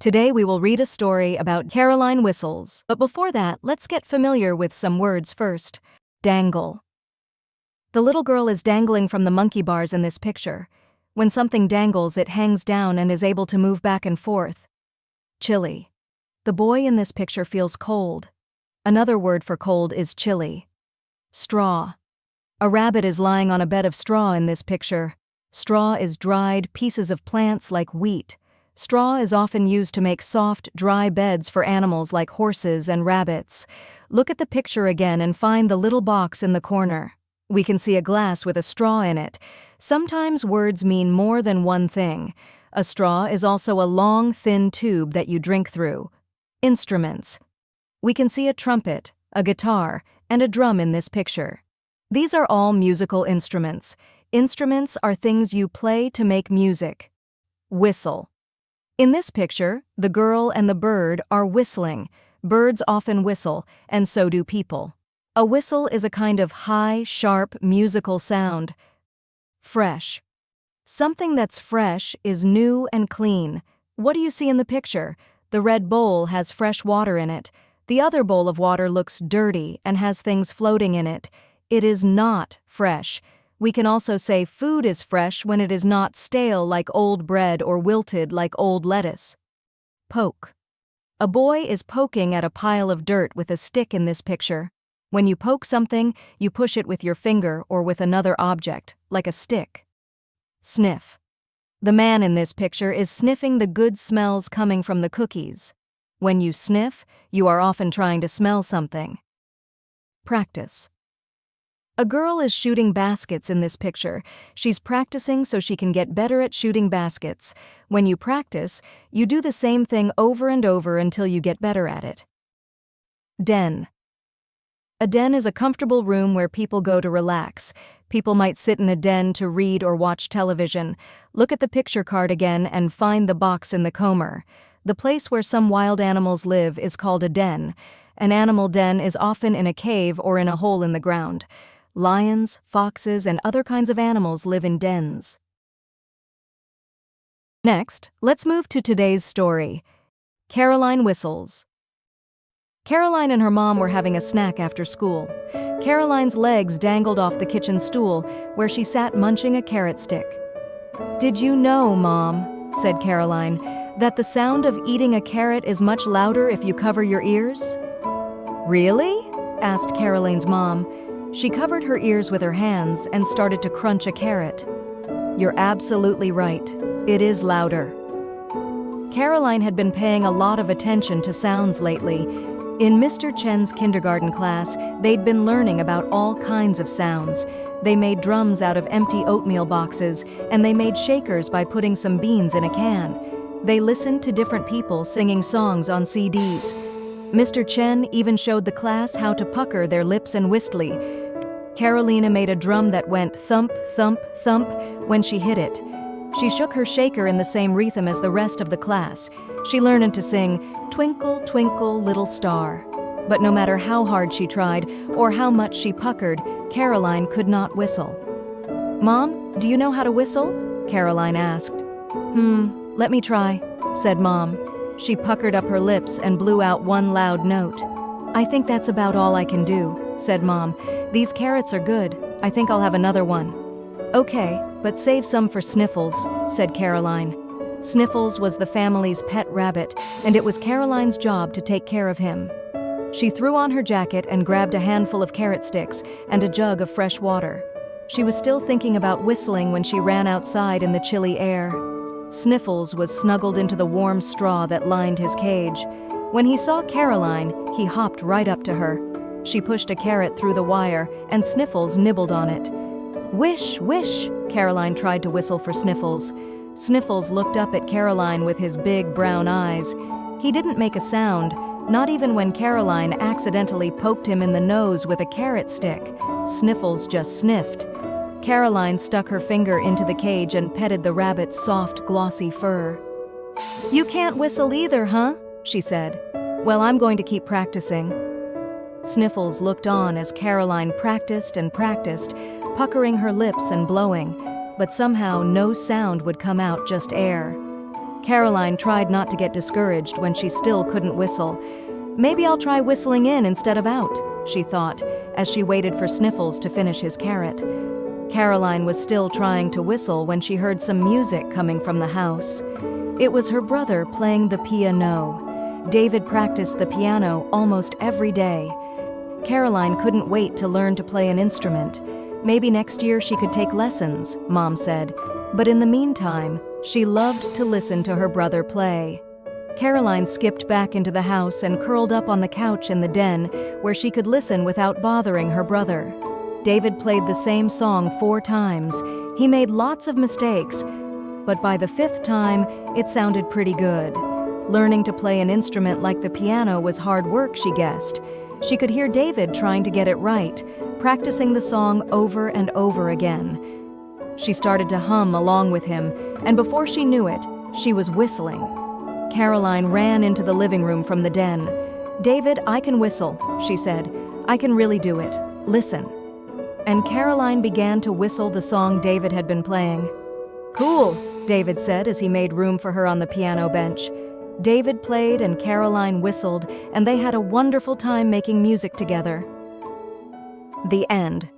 Today we will read a story about Caroline Whistles. But before that, let's get familiar with some words first. Dangle. The little girl is dangling from the monkey bars in this picture. When something dangles, it hangs down and is able to move back and forth. Chilly. The boy in this picture feels cold. Another word for cold is chilly. Straw. A rabbit is lying on a bed of straw in this picture. Straw is dried pieces of plants like wheat. Straw is often used to make soft, dry beds for animals like horses and rabbits. Look at the picture again and find the little box in the corner. We can see a glass with a straw in it. Sometimes words mean more than one thing. A straw is also a long, thin tube that you drink through. Instruments. We can see a trumpet, a guitar, and a drum in this picture. These are all musical instruments. Instruments are things you play to make music. Whistle. In this picture, the girl and the bird are whistling. Birds often whistle, and so do people. A whistle is a kind of high, sharp, musical sound. Fresh. Something that's fresh is new and clean. What do you see in the picture? The red bowl has fresh water in it. The other bowl of water looks dirty and has things floating in it. It is not fresh. We can also say food is fresh when it is not stale like old bread or wilted like old lettuce. Poke. A boy is poking at a pile of dirt with a stick in this picture. When you poke something, you push it with your finger or with another object, like a stick. Sniff. The man in this picture is sniffing the good smells coming from the cookies. When you sniff, you are often trying to smell something. Practice. A girl is shooting baskets in this picture. She's practicing so she can get better at shooting baskets. When you practice, you do the same thing over and over until you get better at it. Den. A den is a comfortable room where people go to relax. People might sit in a den to read or watch television. Look at the picture card again and find the box in the comber. The place where some wild animals live is called a den. An animal den is often in a cave or in a hole in the ground. Lions, foxes, and other kinds of animals live in dens. Next, let's move to today's story. Caroline Whistles. Caroline and her mom were having a snack after school. Caroline's legs dangled off the kitchen stool, where she sat munching a carrot stick. "Did you know, Mom," said Caroline, "that the sound of eating a carrot is much louder if you cover your ears?" "Really?" asked Caroline's mom. She covered her ears with her hands and started to crunch a carrot. "You're absolutely right. It is louder." Caroline had been paying a lot of attention to sounds lately. In Mr. Chen's kindergarten class, they'd been learning about all kinds of sounds. They made drums out of empty oatmeal boxes, and they made shakers by putting some beans in a can. They listened to different people singing songs on CDs. Mr. Chen even showed the class how to pucker their lips and Whistly. Carolina made a drum that went thump, thump, thump when she hit it. She shook her shaker in the same rhythm as the rest of the class. She learned to sing, "Twinkle, Twinkle, Little Star." But no matter how hard she tried or how much she puckered, Caroline could not whistle. "Mom, do you know how to whistle?" Caroline asked. Let me try," said Mom. She puckered up her lips and blew out one loud note. "I think that's about all I can do," said Mom. "These carrots are good. I think I'll have another one." "Okay, but save some for Sniffles," said Caroline. Sniffles was the family's pet rabbit, and it was Caroline's job to take care of him. She threw on her jacket and grabbed a handful of carrot sticks and a jug of fresh water. She was still thinking about whistling when she ran outside in the chilly air. Sniffles was snuggled into the warm straw that lined his cage. When he saw Caroline, he hopped right up to her. She pushed a carrot through the wire, and Sniffles nibbled on it. "Wish, wish," Caroline tried to whistle for Sniffles. Sniffles looked up at Caroline with his big brown eyes. He didn't make a sound, not even when Caroline accidentally poked him in the nose with a carrot stick. Sniffles just sniffed. Caroline stuck her finger into the cage and petted the rabbit's soft, glossy fur. "You can't whistle either, huh?" she said. "Well, I'm going to keep practicing." Sniffles looked on as Caroline practiced and practiced, puckering her lips and blowing, but somehow no sound would come out, just air. Caroline tried not to get discouraged when she still couldn't whistle. Maybe I'll try whistling in instead of out, she thought, as she waited for Sniffles to finish his carrot. Caroline was still trying to whistle when she heard some music coming from the house. It was her brother playing the piano. David practiced the piano almost every day. Caroline couldn't wait to learn to play an instrument. Maybe next year she could take lessons, Mom said. But in the meantime, she loved to listen to her brother play. Caroline skipped back into the house and curled up on the couch in the den where she could listen without bothering her brother. David played the same song 4 times. He made lots of mistakes, but by the 5th time, it sounded pretty good. Learning to play an instrument like the piano was hard work, she guessed. She could hear David trying to get it right, practicing the song over and over again. She started to hum along with him, and before she knew it, she was whistling. Caroline ran into the living room from the den. "David, I can whistle," she said. "I can really do it. Listen." And Caroline began to whistle the song David had been playing. "Cool," David said as he made room for her on the piano bench. David played and Caroline whistled, and they had a wonderful time making music together. The end.